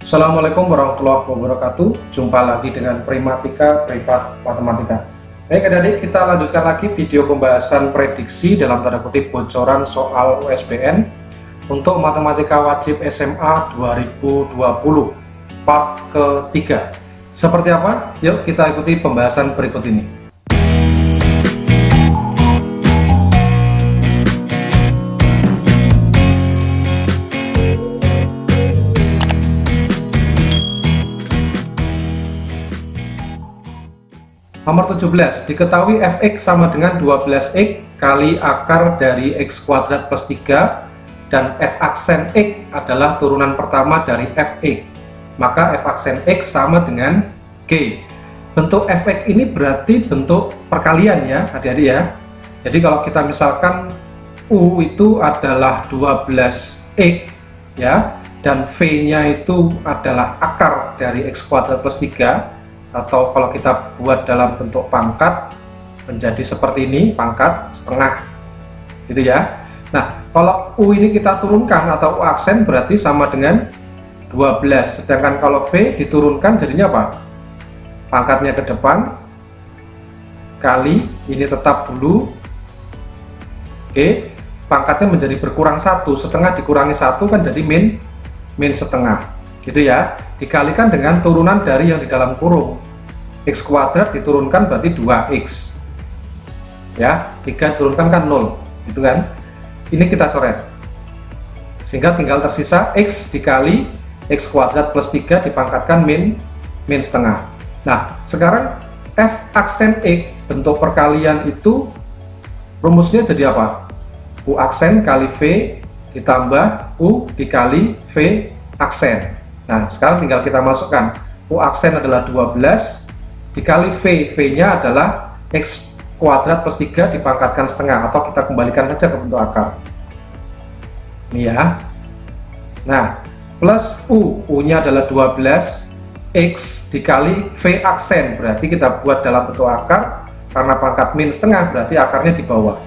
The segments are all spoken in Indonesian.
Assalamualaikum warahmatullahi wabarakatuh. Jumpa lagi dengan Primatika Privat Matematika. Baik adik-adik, kita lanjutkan lagi video pembahasan prediksi dalam tanda kutip bocoran soal USBN untuk Matematika Wajib SMA 2020 part ketiga. Seperti apa? Yuk kita ikuti pembahasan berikut ini. Nomor 17, diketahui fx sama dengan 12x kali akar dari x kuadrat plus 3 dan f aksen x adalah turunan pertama dari fx. Maka f aksen x sama dengan g. Bentuk fx ini berarti bentuk perkalian ya adik-adik ya. Jadi kalau kita misalkan u itu adalah 12x ya, dan v-nya itu adalah akar dari x kuadrat plus 3, atau kalau kita buat dalam bentuk pangkat menjadi seperti ini, pangkat setengah gitu ya. Nah, kalau U ini kita turunkan atau U aksen berarti sama dengan 12, sedangkan kalau V diturunkan jadinya apa? Pangkatnya ke depan kali ini tetap dulu, oke, pangkatnya menjadi berkurang 1, setengah dikurangi 1 kan jadi min setengah gitu ya, dikalikan dengan turunan dari yang di dalam kurung. X kuadrat diturunkan berarti 2x ya, 3 diturunkan kan 0 gitu kan. Ini kita coret sehingga tinggal tersisa x dikali x kuadrat plus 3 dipangkatkan min setengah. Nah sekarang f aksen x bentuk perkalian itu rumusnya jadi apa? U aksen kali v ditambah u dikali v aksen. Nah, sekarang tinggal kita masukkan. U aksen adalah 12 dikali V. V-nya adalah X kuadrat plus 3 dipangkatkan setengah, atau kita kembalikan saja ke bentuk akar. Ini ya. Nah, plus U. U-nya adalah 12 X dikali V aksen. Berarti kita buat dalam bentuk akar. Karena pangkat min setengah, berarti akarnya di bawah.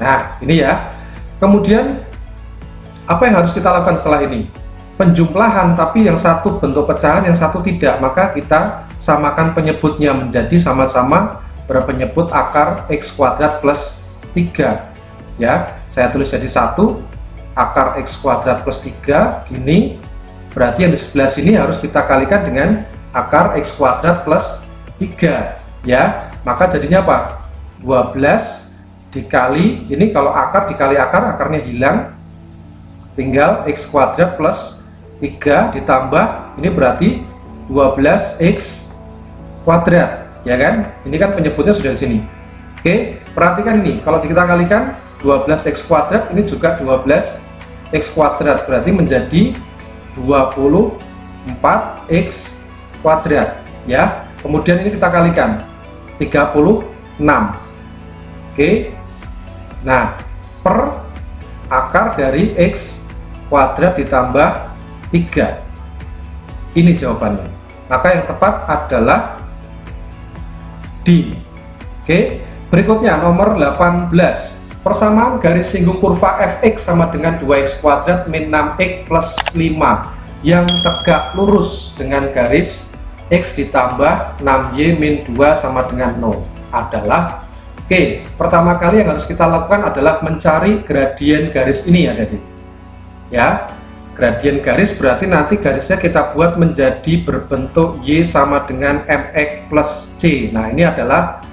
Nah, ini ya. Kemudian apa yang harus kita lakukan setelah ini? Penjumlahan, tapi yang satu bentuk pecahan, yang satu tidak. Maka kita samakan penyebutnya menjadi sama-sama berpenyebut akar x kuadrat plus 3 ya. Saya tulis jadi 1 akar x kuadrat plus 3 gini. Berarti yang di sebelah sini harus kita kalikan dengan akar x kuadrat plus 3 ya. Maka jadinya apa? 12 dikali, ini kalau akar dikali akar, akarnya hilang, tinggal x kuadrat plus 3 ditambah, ini berarti 12x kuadrat ya kan. Ini kan penyebutnya sudah di sini. Oke, perhatikan ini, kalau kita kalikan 12x kuadrat, ini juga 12x kuadrat, berarti menjadi 24x kuadrat ya. Kemudian ini kita kalikan 36. Oke, nah per akar dari x kuadrat ditambah 3. Ini jawabannya. Maka yang tepat adalah D. Oke, berikutnya nomor 18. Persamaan garis singgung kurva fx sama dengan 2x kuadrat min 6x plus 5 yang tegak lurus dengan garis x ditambah 6y min 2 sama dengan 0 adalah. Oke, pertama kali yang harus kita lakukan adalah mencari gradien garis ini ya adik. Ya, gradien garis berarti nanti garisnya kita buat menjadi berbentuk y sama dengan mx plus c. Nah ini adalah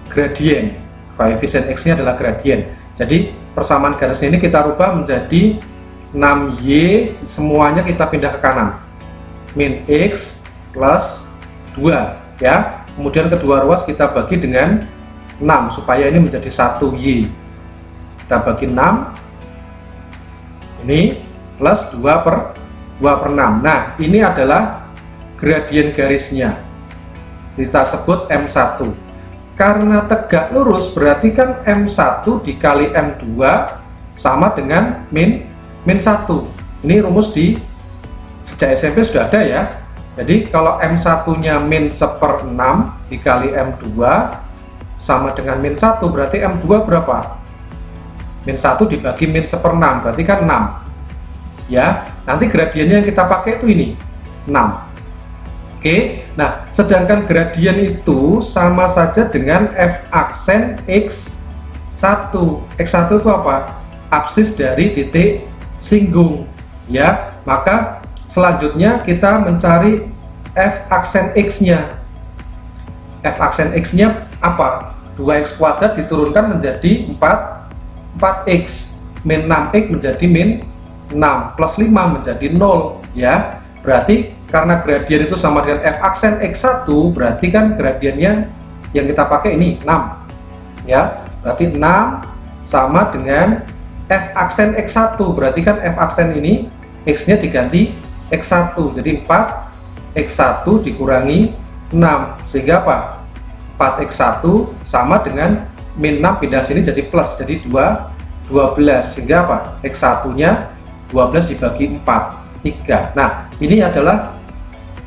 gradien, koefisien x nya adalah gradien. Jadi persamaan garis ini kita rubah menjadi 6y, semuanya kita pindah ke kanan, min x plus 2 ya. Kemudian kedua ruas kita bagi dengan 6 supaya ini menjadi 1y. Kita bagi 6, ini plus 2 per 6. Nah ini adalah gradien garisnya, kita sebut M1. Karena tegak lurus berarti kan M1 dikali M2 sama dengan min 1. Ini rumus di sejak SMP sudah ada ya. Jadi kalau M1 nya min 1/6 dikali M2 sama dengan min 1, berarti M2 berapa? Min 1 dibagi min 1/6 berarti kan 6. ya. Nanti gradiennya yang kita pakai itu ini 6. Oke, nah sedangkan gradien itu sama saja dengan f aksen x1. X1 itu apa? Absis dari titik singgung, ya. Maka selanjutnya kita mencari f aksen x-nya. F aksen x-nya apa? 2x kuadrat diturunkan menjadi 4x, min 6x menjadi min 6, plus 5 menjadi 0, ya. Berarti karena gradien itu sama dengan f aksen x1, berarti kan gradiennya yang kita pakai ini 6, ya. Berarti 6 sama dengan f aksen x1, berarti kan f aksen ini x-nya diganti x1, jadi 4x1 dikurangi 6, sehingga apa? 4x1 sama dengan min 6 pindah sini jadi plus, jadi 12, sehingga apa? X1 nya 12 dibagi 4, 3. Nah, ini adalah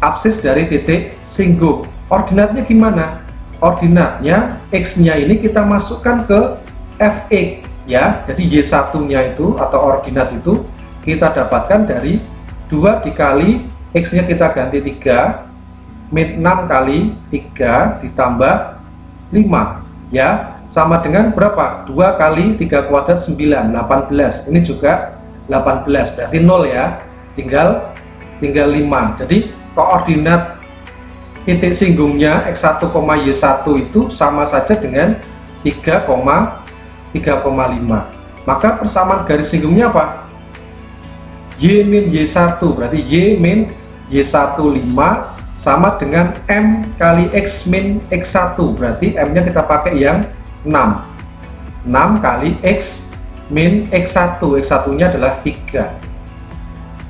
absis dari titik singgung. Ordinatnya gimana? Ordinatnya x nya ini kita masukkan ke fx, ya. Jadi y1 nya itu atau ordinat itu kita dapatkan dari 2 dikali x nya kita ganti 3, min 6 kali 3 ditambah 5, ya, sama dengan berapa? 2 kali 3 kuadrat 9, 18. Ini juga 18, berarti 0, ya. Tinggal 5. Jadi koordinat titik singgungnya x1, y1 itu sama saja dengan 3,5. Maka persamaan garis singgungnya apa? Y min y1, berarti y min y1 5 sama dengan M kali X min X1, berarti M nya kita pakai yang 6 kali X min X1, X1 nya adalah 3,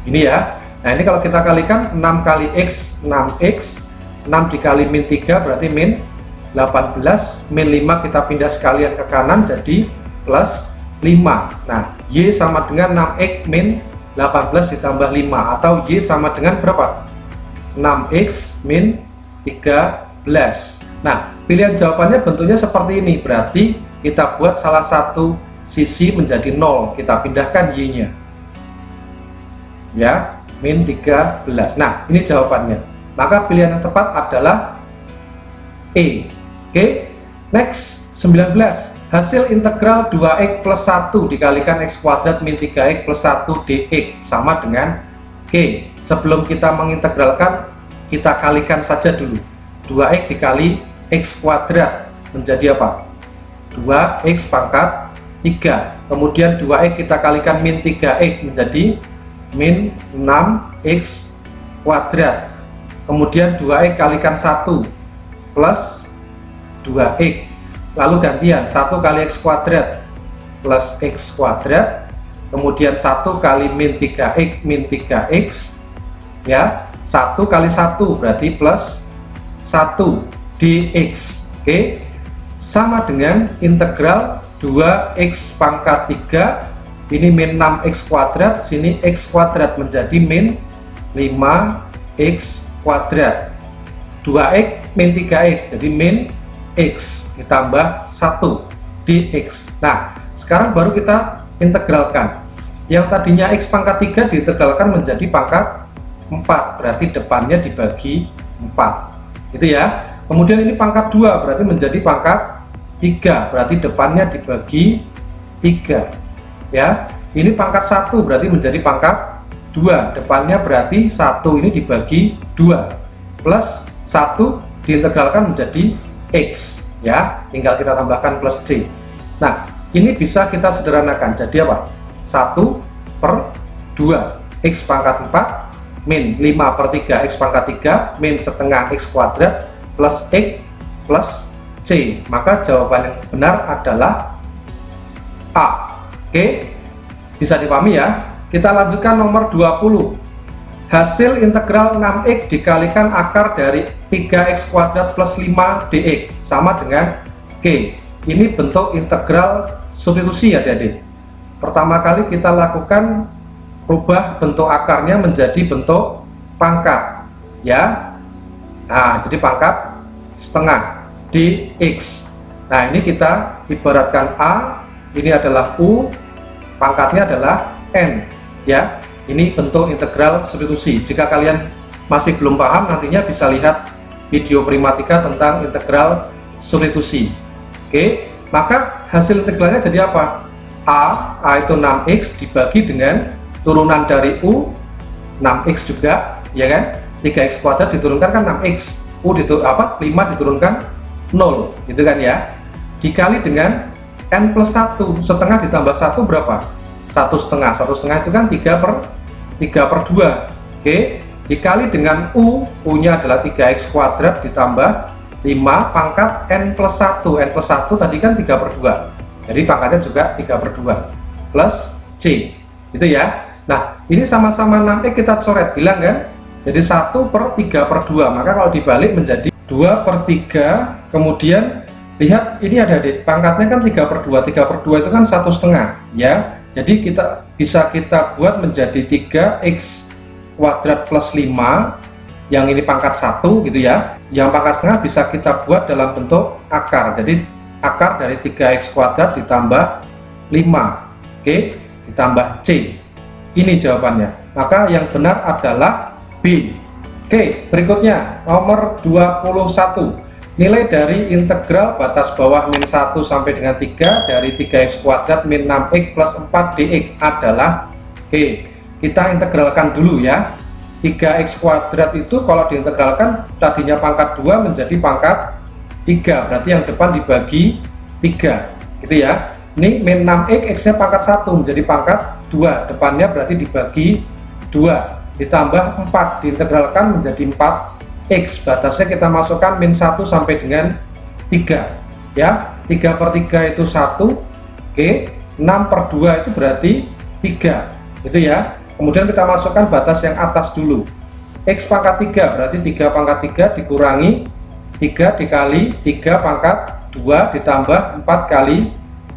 ini ya. Nah, ini kalau kita kalikan 6 kali X 6X, 6 dikali min 3 berarti min 18, min 5 kita pindah sekalian ke kanan jadi plus 5. Nah, Y sama dengan 6X min 18 ditambah 5, atau Y sama dengan berapa? 6x min 13. Nah, pilihan jawabannya bentuknya seperti ini, berarti kita buat salah satu sisi menjadi 0, kita pindahkan y-nya, ya, min 13. Nah, ini jawabannya. Maka pilihan yang tepat adalah E. Oke, next 19. Hasil integral 2x plus 1 dikalikan x kuadrat min 3x plus 1 dx sama dengan K. Sebelum kita mengintegralkan, kita kalikan saja dulu. 2x dikali x kuadrat menjadi apa? 2x pangkat 3. Kemudian 2x kita kalikan min 3x menjadi min 6x kuadrat. Kemudian 2x kalikan 1 plus 2x. Lalu gantian 1 kali x kuadrat plus x kuadrat. Kemudian 1 kali min 3x min 3x, ya, 1 kali 1 berarti plus 1 dx. Oke, sama dengan integral 2x pangkat 3, ini min 6x kuadrat, sini x kuadrat menjadi min 5x kuadrat. 2x min 3x jadi min x ditambah 1 dx. Nah, sekarang baru kita integralkan. Yang tadinya x pangkat 3 diintegralkan menjadi pangkat 4, berarti depannya dibagi 4, gitu ya. Kemudian ini pangkat 2 berarti menjadi pangkat 3, berarti depannya dibagi 3, ya. Ini pangkat 1 berarti menjadi pangkat 2, depannya berarti 1 ini dibagi 2, plus 1 diintegralkan menjadi x, ya, tinggal kita tambahkan plus d. Nah, ini bisa kita sederhanakan jadi apa? 1/2 x pangkat 4 min 5/3 x pangkat 3 min setengah x kuadrat plus x plus c. Maka jawaban yang benar adalah A. Oke, bisa dipahami ya. Kita lanjutkan nomor 20. Hasil integral 6x dikalikan akar dari 3x kuadrat plus 5 dx sama dengan K. Ini bentuk integral substitusi ya adik-adik. Pertama kali kita lakukan rubah bentuk akarnya menjadi bentuk pangkat, ya. Nah, jadi pangkat setengah dx. Nah, ini kita ibaratkan A, ini adalah U, pangkatnya adalah N, ya. Ini bentuk integral substitusi. Jika kalian masih belum paham, nantinya bisa lihat video Primatika tentang integral substitusi. Oke, maka hasil integralnya jadi apa? A itu 6x dibagi dengan turunan dari U 6x juga, ya kan? 3x kuadrat diturunkan kan 6x, 5 diturunkan 0, gitu kan ya? Dikali dengan n plus 1, setengah ditambah 1 berapa? 1 setengah, 1 setengah itu kan 3/2. Oke, dikali dengan U nya adalah 3x kuadrat ditambah 5 pangkat n plus 1, n plus 1 tadi kan 3/2, jadi pangkatnya juga 3/2 plus C, gitu ya. Nah, ini sama-sama 6x kita coret, bilang kan? Jadi 1/3/2, maka kalau dibalik menjadi 2/3, kemudian lihat ini ada di pangkatnya kan 3/2, 3/2 itu kan 1 setengah, ya. Jadi kita buat menjadi 3x kuadrat plus 5, yang ini pangkat 1 gitu ya. Yang pangkat setengah bisa kita buat dalam bentuk akar, jadi akar dari 3x kuadrat ditambah 5, oke, ditambah C. Ini jawabannya, maka yang benar adalah B. Oke, berikutnya nomor 21. Nilai dari integral batas bawah min 1 sampai dengan 3 dari 3x kuadrat min 6x plus 4 dx adalah, oke, kita integralkan dulu ya. 3x kuadrat itu kalau diintegralkan tadinya pangkat 2 menjadi pangkat 3, berarti yang depan dibagi 3, gitu ya. Ini min 6x, x nya pangkat 1 menjadi pangkat 2, depannya berarti dibagi 2, ditambah 4, diintegralkan menjadi 4x, batasnya kita masukkan min 1 sampai dengan 3 ya. 3/3 itu 1, oke, 6/2 itu berarti 3, gitu ya. Kemudian kita masukkan batas yang atas dulu, x pangkat 3 berarti 3 pangkat 3 dikurangi 3 dikali 3 pangkat 2 ditambah 4 kali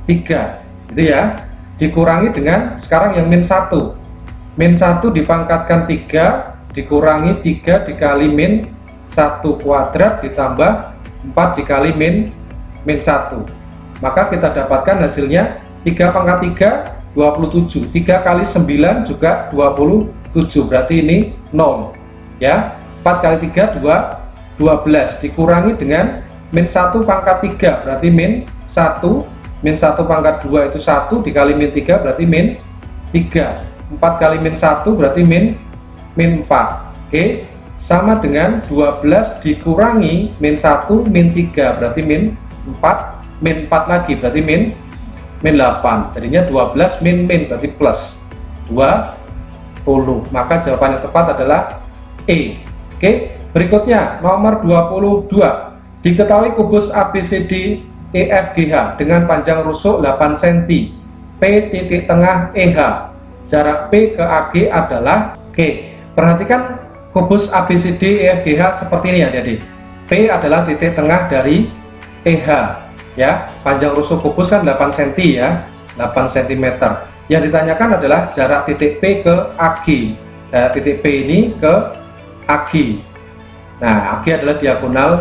3, gitu ya, dikurangi dengan sekarang yang min 1 dipangkatkan 3 dikurangi 3 dikali min 1 kuadrat ditambah 4 dikali min 1, maka kita dapatkan hasilnya 3 pangkat 3 27, 3 kali 9 juga 27, berarti ini 0 ya. 4 kali 3 12 dikurangi dengan min 1 pangkat 3 berarti min 1, min 1 pangkat 2 itu 1 dikali min 3 berarti min 3, 4 kali min 1 berarti min 4, oke, sama dengan 12 dikurangi min 1 min 3 berarti min 4 lagi berarti min 8, jadinya 12 min berarti plus 20, maka jawaban yang tepat adalah E. Oke, berikutnya nomor 22. Diketahui kubus ABCD EFGH dengan panjang rusuk 8 cm, P titik tengah EH, jarak P ke AG adalah, oke, perhatikan kubus ABCD EFGH seperti ini ya, jadi P adalah titik tengah dari EH ya, panjang rusuk kubus kan 8 cm ya, 8 cm. Yang ditanyakan adalah jarak titik P ke AG, jarak titik P ini ke AG. Nah, AG adalah diagonal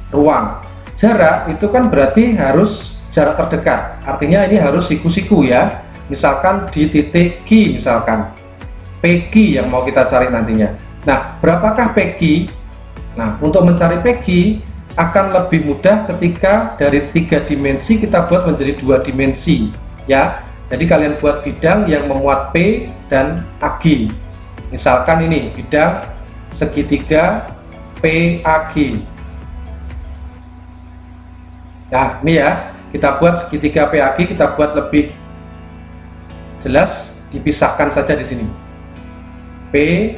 ruang. Jarak itu kan berarti harus jarak terdekat, artinya ini harus siku-siku ya. Misalkan di titik Q, misalkan PQ yang mau kita cari nantinya. Nah, berapakah PQ? Nah, untuk mencari PQ akan lebih mudah ketika dari 3 dimensi kita buat menjadi 2 dimensi ya. Jadi kalian buat bidang yang memuat P dan AG. Misalkan ini bidang segitiga PAG. Nah, ini ya, kita buat segitiga PAG, kita buat lebih jelas, dipisahkan saja di sini. PAG.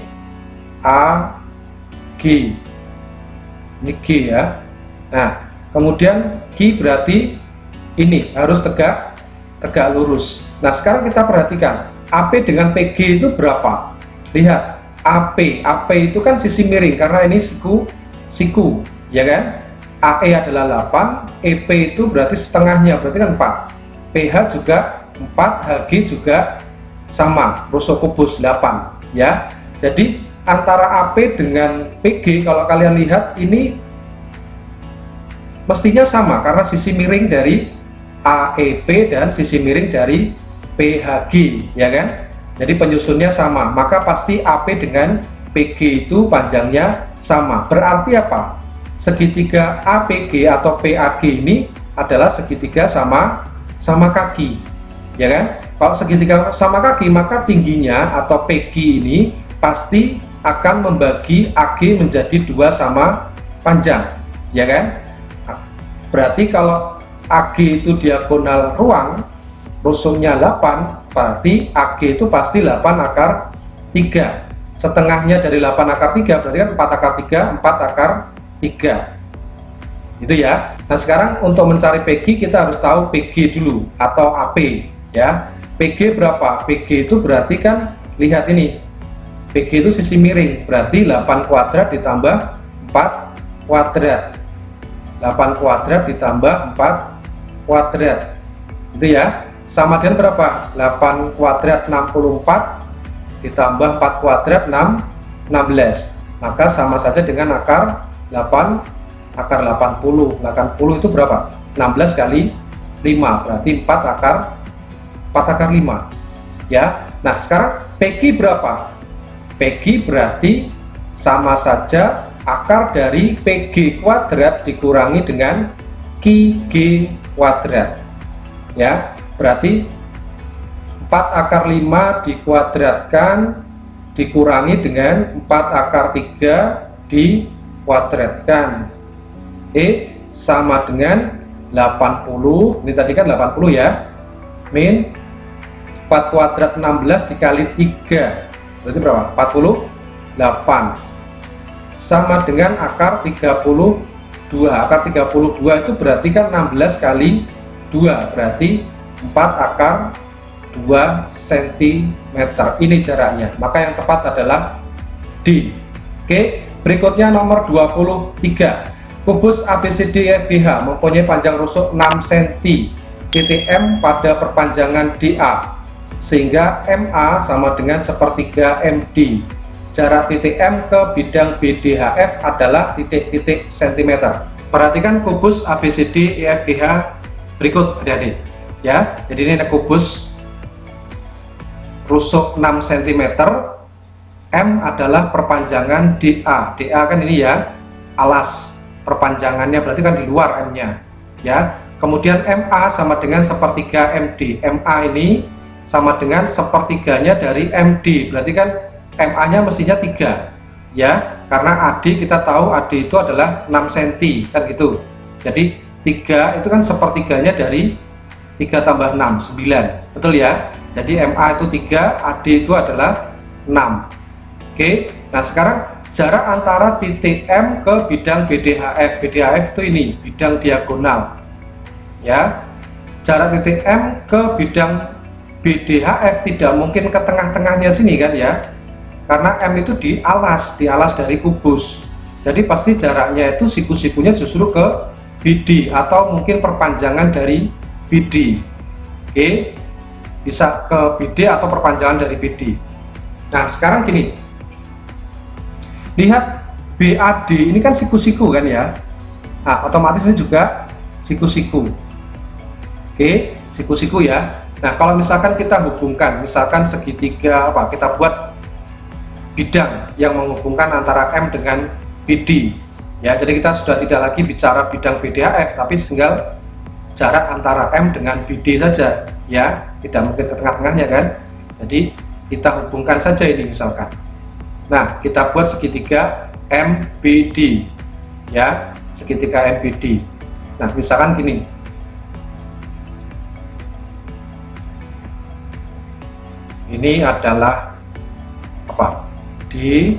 Ini G ya. Nah, kemudian Q berarti ini harus tegak lurus. Nah, sekarang kita perhatikan AP dengan PG itu berapa? Lihat, AP itu kan sisi miring karena ini siku ya kan. AE adalah 8, EP itu berarti setengahnya, berarti kan 4. PH juga 4, HG juga sama, rusuk kubus 8 ya. Jadi antara AP dengan PG kalau kalian lihat ini mestinya sama karena sisi miring dari AEP dan sisi miring dari PHG ya kan. Jadi penyusunnya sama, maka pasti AP dengan PG itu panjangnya sama. Berarti apa? Segitiga APG atau PAG ini adalah segitiga sama kaki, ya kan? Kalau segitiga sama kaki, maka tingginya atau PG ini pasti akan membagi AG menjadi 2 sama panjang, ya kan? Berarti kalau AG itu diagonal ruang, rusuknya 8, berarti AG itu pasti 8 akar 3. Setengahnya dari 8 akar 3 berarti kan 4 akar 3, 4 akar 3. Itu ya. Nah, sekarang untuk mencari PG kita harus tahu PG dulu atau AP, ya. PG berapa? PG itu berarti kan, lihat ini, PG itu sisi miring, berarti 8 kuadrat ditambah 4 kuadrat. 8 kuadrat ditambah 4 kuadrat. Itu ya. Sama dengan berapa? 8 kuadrat 64 ditambah 4 kuadrat 16. Maka sama saja dengan akar 8 akar 80. 80 itu berapa? 16 kali 5, berarti 4 akar 5, ya. Nah, sekarang PG berapa? PG berarti sama saja akar dari PG kuadrat dikurangi dengan QG kuadrat, ya. Berarti 4 akar 5 dikuadratkan dikurangi dengan 4 akar 3 dikuadratkan. Sama dengan 80, ini tadi kan 80 ya, min 4 kuadrat 16 dikali 3, berarti berapa? 48, sama dengan akar 32. Akar 32 itu berarti kan 16 kali 2, berarti 4 akar 2 cm. Ini jaraknya, maka yang tepat adalah D. Oke, berikutnya nomor 23. Kubus ABCDEFGH mempunyai panjang rusuk 6 cm, titik M pada perpanjangan DA, sehingga MA sama dengan sepertiga MD. Jarak titik M ke bidang BDHF adalah titik-titik cm. Perhatikan kubus ABCDEFGH berikut, adik-adik, ya. Jadi ini ada kubus rusuk 6 cm, M adalah perpanjangan DA. DA kan ini ya, alas perpanjangannya, berarti kan di luar M-nya, ya. Kemudian MA sama dengan sepertiga MD. MA ini sama dengan sepertiganya dari MD, berarti kan MA-nya mestinya 3, ya. Karena AD kita tahu AD itu adalah 6 cm, kan gitu. Jadi 3 itu kan sepertiganya dari 3 tambah 6, 9, betul ya. Jadi MA itu 3, AD itu adalah 6. Oke, nah sekarang jarak antara titik M ke bidang BDHF. BDHF itu ini, bidang diagonal, ya. Jarak titik M ke bidang BDHF tidak mungkin ke tengah-tengahnya sini kan ya, karena M itu di alas dari kubus. Jadi pasti jaraknya itu siku-sikunya justru ke BD atau mungkin perpanjangan dari BD. Oke, bisa ke BD atau perpanjangan dari BD. Nah, sekarang gini, lihat BAD ini kan siku-siku kan ya. Nah, otomatis ini juga siku-siku. Oke, siku-siku ya. Nah, kalau misalkan kita hubungkan, misalkan segitiga apa, kita buat bidang yang menghubungkan antara M dengan BD, ya. Jadi kita sudah tidak lagi bicara bidang BDHF, tapi tinggal jarak antara M dengan BD saja, ya. Tidak mungkin ke tengah-tengahnya kan. Jadi kita hubungkan saja ini misalkan. Nah, kita buat segitiga MBD, ya, segitiga MBD. Nah, misalkan gini, ini adalah apa? D,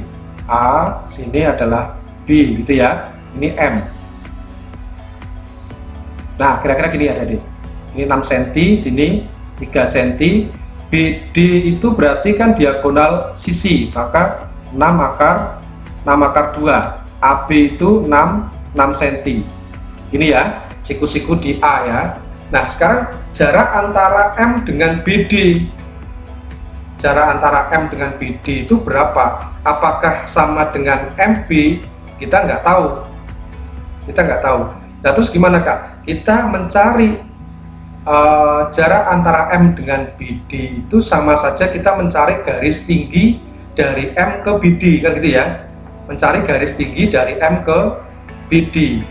A, sini adalah B, gitu ya. Ini M. Nah, kira-kira gini ya, jadi ini 6 cm, sini 3 cm. BD itu berarti kan diagonal sisi, maka 6 akar 2. AB itu 6 cm. Ini ya, siku-siku di A ya. Nah, sekarang jarak antara M dengan BD. Jarak antara M dengan BD itu berapa? Apakah sama dengan MB? Kita nggak tahu. Nah, terus gimana Kak? Kita mencari jarak antara M dengan BD itu sama saja kita mencari garis tinggi dari M ke BD, kan gitu ya, mencari garis tinggi dari M ke BD.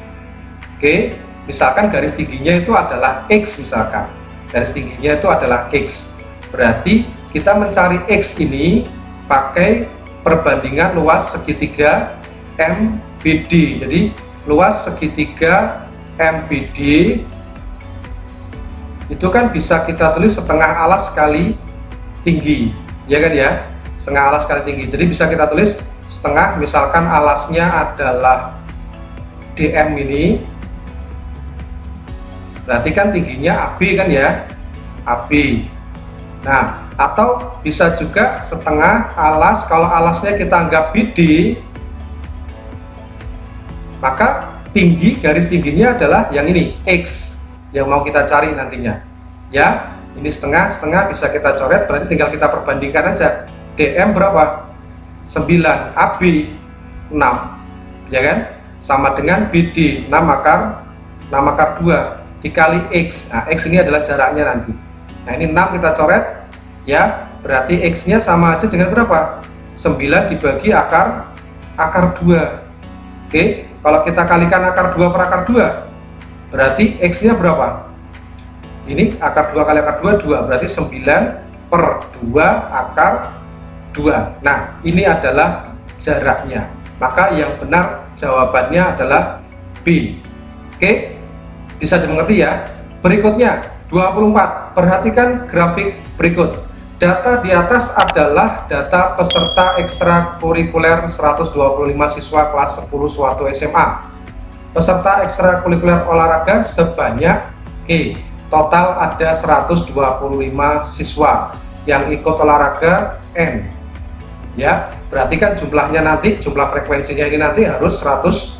Oke, misalkan garis tingginya itu adalah X, misalkan garis tingginya itu adalah X, berarti kita mencari X ini pakai perbandingan luas segitiga MBD. Jadi luas segitiga MBD itu kan bisa kita tulis setengah alas kali tinggi, ya kan ya, setengah alas kali tinggi. Jadi bisa kita tulis setengah, misalkan alasnya adalah DM ini, berarti kan tingginya AB kan ya, AB. Nah, atau bisa juga setengah alas, kalau alasnya kita anggap BD, maka tinggi, garis tingginya adalah yang ini, X, yang mau kita cari nantinya. Ya, ini setengah bisa kita coret, berarti tinggal kita perbandingkan aja. DM berapa? 9, AB 6, ya kan? Sama dengan BD 6 akar 2 dikali X. Nah, X ini adalah jaraknya nanti. Nah, ini 6 kita coret, ya, berarti X nya sama aja dengan berapa? 9 dibagi akar 2. Oke, kalau kita kalikan akar 2 per akar 2, berarti X nya berapa? Ini akar 2 kali akar 2, berarti 9 per 2 akar 2. Nah, ini adalah jaraknya. Maka yang benar jawabannya adalah B. Oke, bisa dimengerti ya. Berikutnya 24. Perhatikan grafik berikut. Data di atas adalah data peserta ekstrakurikuler 125 siswa kelas 10 suatu SMA. Peserta ekstrakurikuler olahraga sebanyak total ada 125 siswa yang ikut olahraga N. Ya, berarti kan jumlahnya nanti, jumlah frekuensinya ini nanti harus 125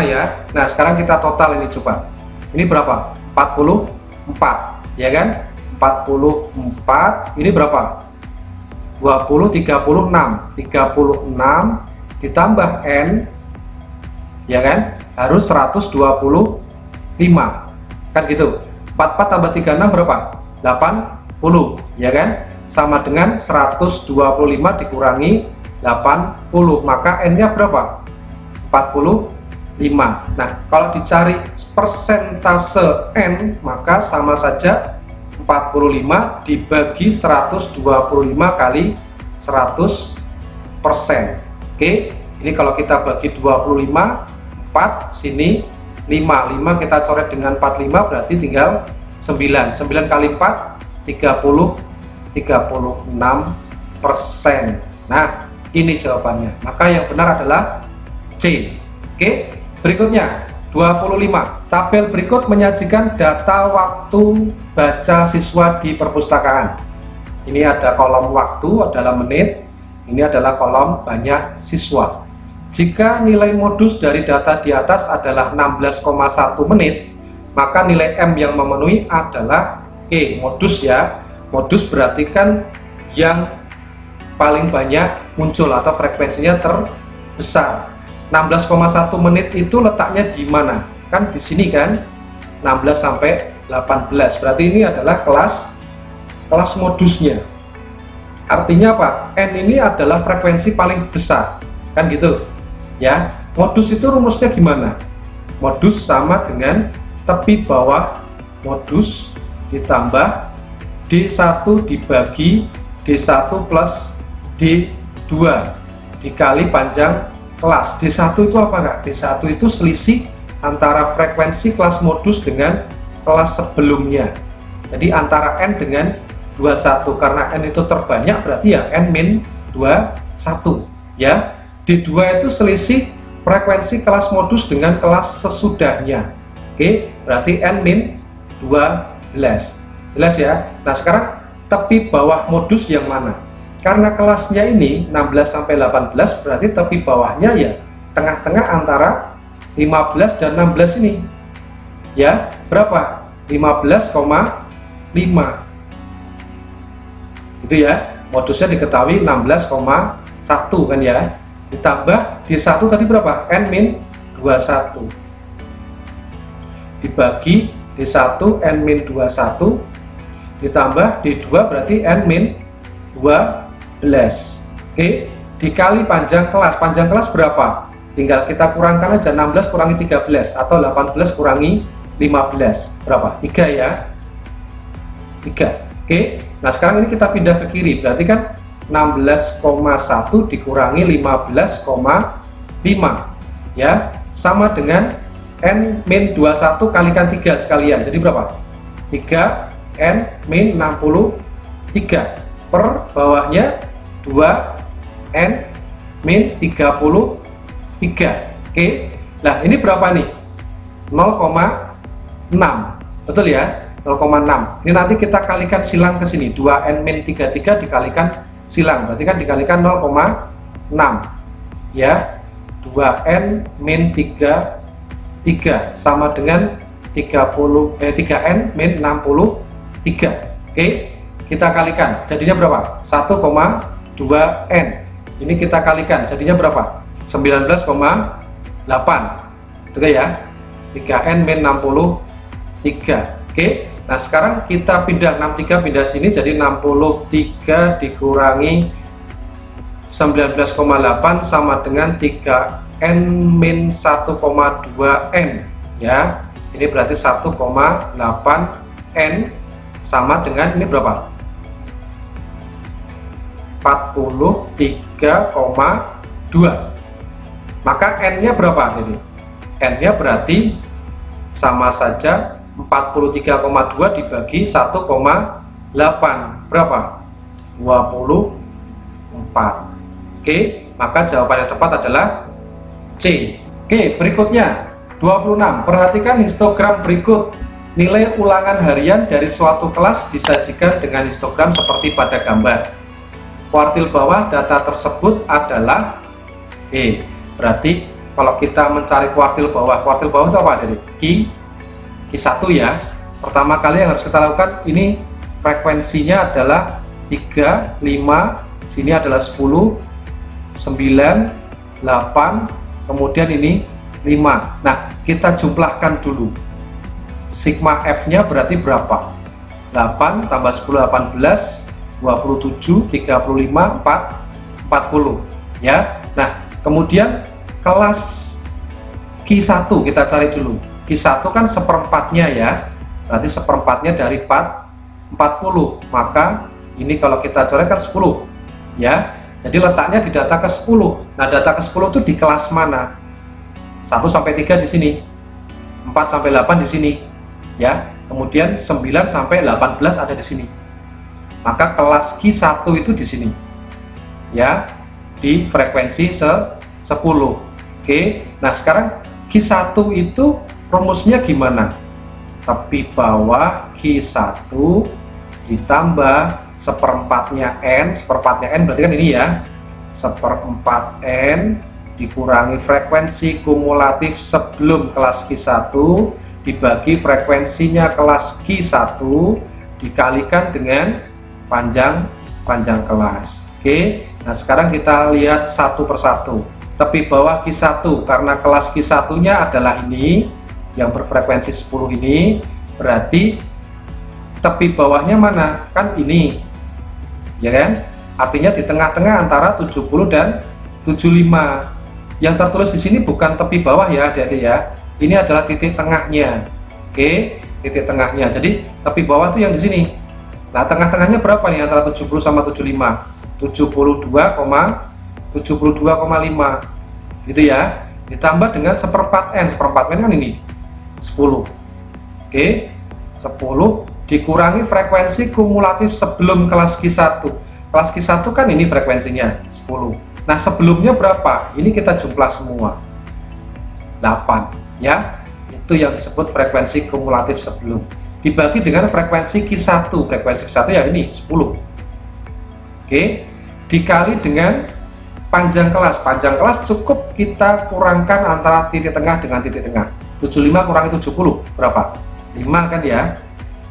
ya. Nah, sekarang kita total ini coba. Ini berapa? 44, ya kan? 44, ini berapa? 20, 36 ditambah N, ya kan? Harus 125, kan gitu. 44 tambah 36 berapa? 80, ya kan? Sama dengan 125 dikurangi 80, maka N nya berapa? 45. Nah, kalau dicari persentase N, maka sama saja 45 dibagi 125 kali 100%. Oke, ini kalau kita bagi 25, 4 sini 5 kita coret dengan 45, berarti tinggal 9 kali 4 36%. Nah, ini jawabannya. Maka yang benar adalah C. Oke, berikutnya 25. Tabel berikut menyajikan data waktu baca siswa di perpustakaan. Ini ada kolom waktu adalah menit, ini adalah kolom banyak siswa. Jika nilai modus dari data di atas adalah 16,1 menit, maka nilai M yang memenuhi adalah modus ya. Modus berarti kan yang paling banyak muncul atau frekuensinya terbesar. 16,1 menit itu letaknya di mana? Kan di sini kan, 16 sampai 18. Berarti ini adalah kelas modusnya. Artinya apa? N ini adalah frekuensi paling besar, kan gitu. Ya, modus itu rumusnya gimana? Modus sama dengan tepi bawah modus ditambah D1 dibagi D1 plus D2 dikali panjang kelas. D1 itu apa enggak? D1 itu selisih antara frekuensi kelas modus dengan kelas sebelumnya. Jadi antara N dengan 21, karena N itu terbanyak berarti ya N-21 ya. D2 itu selisih frekuensi kelas modus dengan kelas sesudahnya. Oke, berarti N-12. Jelas ya? Nah, sekarang tepi bawah modus yang mana? Karena kelasnya ini 16 sampai 18, berarti tepi bawahnya ya tengah-tengah antara 15 dan 16 ini. Ya, berapa? 15,5. Itu ya. Modusnya diketahui 16,1 kan ya. Ditambah D1 tadi berapa? N-21 dibagi D1 N-21 ditambah D2 berarti N-12. Oke, dikali panjang kelas berapa? Tinggal kita kurangkan aja, 16 kurangi 13 atau 18 kurangi 15 berapa? 3 ya, 3. Oke, nah sekarang ini kita pindah ke kiri, berarti kan 16,1 dikurangi 15,5 ya, sama dengan N-21 kalikan 3 sekalian, jadi berapa? 3 N-63 per bawahnya 2 N-33. Oke, nah ini berapa nih? 0,6, betul ya? 0,6. Ini nanti kita kalikan silang ke sini, 2N-33 dikalikan silang, berarti kan dikalikan 0,6 ya. 2N-33 sama dengan 3N-63. Oke, kita kalikan, jadinya berapa? 1,2N. Ini kita kalikan, jadinya berapa? 19,8. Betul ya? 3N-63. Oke, nah sekarang kita pindah 63 pindah sini, jadi 63 dikurangi 19,8 sama dengan 3N-1,2N ya. Ini berarti 1,8N sama dengan ini berapa? 43,2. Maka N-nya berapa ini? N-nya berarti sama saja 43,2 dibagi 1,8 berapa? 24. Oke, maka jawaban yang tepat adalah C. Oke, berikutnya 26. Perhatikan histogram berikut. Nilai ulangan harian dari suatu kelas disajikan dengan histogram seperti pada gambar. Kuartil bawah data tersebut adalah berarti kalau kita mencari kuartil bawah itu apa? Dari Q1 ya. Pertama kali yang harus kita lakukan, ini frekuensinya adalah 3, 5, sini adalah 10, 9, 8, kemudian ini 5. Nah, kita jumlahkan dulu. Sigma F-nya berarti berapa? 8 tambah 10, 18, 27, 35, 40 ya. Nah, kemudian kelas Q1 kita cari dulu. Q1 kan seperempatnya ya, berarti seperempatnya dari 40, maka ini kalau kita coretkan 10 ya, jadi letaknya di data ke-10. Nah, data ke-10 itu di kelas mana? 1 sampai 3 di sini, 4 sampai 8 di sini ya, kemudian 9 sampai 18 ada di sini. Maka kelas Q1 itu di sini ya, di frekuensi 10. Oke, nah sekarang Q1 itu rumusnya gimana? Tepi bawah Q1 ditambah seperempatnya N berarti kan ini ya, seperempat N dikurangi frekuensi kumulatif sebelum kelas Q1 dibagi frekuensinya kelas Q1 dikalikan dengan panjang kelas. Oke, nah sekarang kita lihat satu persatu. Tepi bawah Q1, karena kelas Q1 nya adalah ini yang berfrekuensi 10 ini, berarti tepi bawahnya mana? Kan ini ya kan, artinya di tengah-tengah antara 70 dan 75. Yang tertulis di sini bukan tepi bawah ya adik-adik ya, ini adalah titik tengahnya. Oke, titik tengahnya, jadi tepi bawah itu yang di sini. Nah, tengah-tengahnya berapa nih antara 70 sama 75? 72,5 gitu ya, ditambah dengan seperempat N kan ini 10. Oke, 10 dikurangi frekuensi kumulatif sebelum kelas Q1. Kelas Q1 kan ini frekuensinya 10. Nah, sebelumnya berapa? Ini kita jumlah semua 8 ya, itu yang disebut frekuensi kumulatif sebelum, dibagi dengan frekuensi Q1. Frekuensi Q1 ya ini 10. Oke, dikali dengan panjang kelas cukup kita kurangkan antara titik tengah dengan titik tengah. 75 kurangi 70 berapa? 5 kan ya,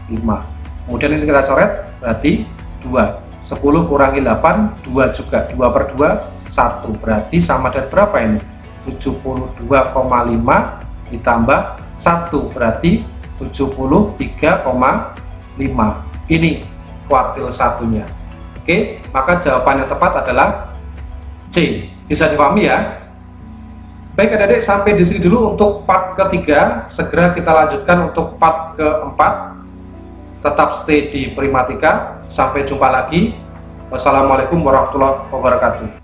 5. Kemudian ini kita coret, berarti 2. 10 kurangi 8, 2 juga, 2 per 2, 1. Berarti sama dengan berapa ini? 72,5 ditambah 1, berarti 73,5. Ini kuartil satunya. Oke, maka jawaban yang tepat adalah C. Bisa dipahami ya? Baik adik-adik, sampai di sini dulu untuk part ketiga. Segera kita lanjutkan untuk part keempat. Tetap stay di Primatika. Sampai jumpa lagi. Wassalamualaikum warahmatullahi wabarakatuh.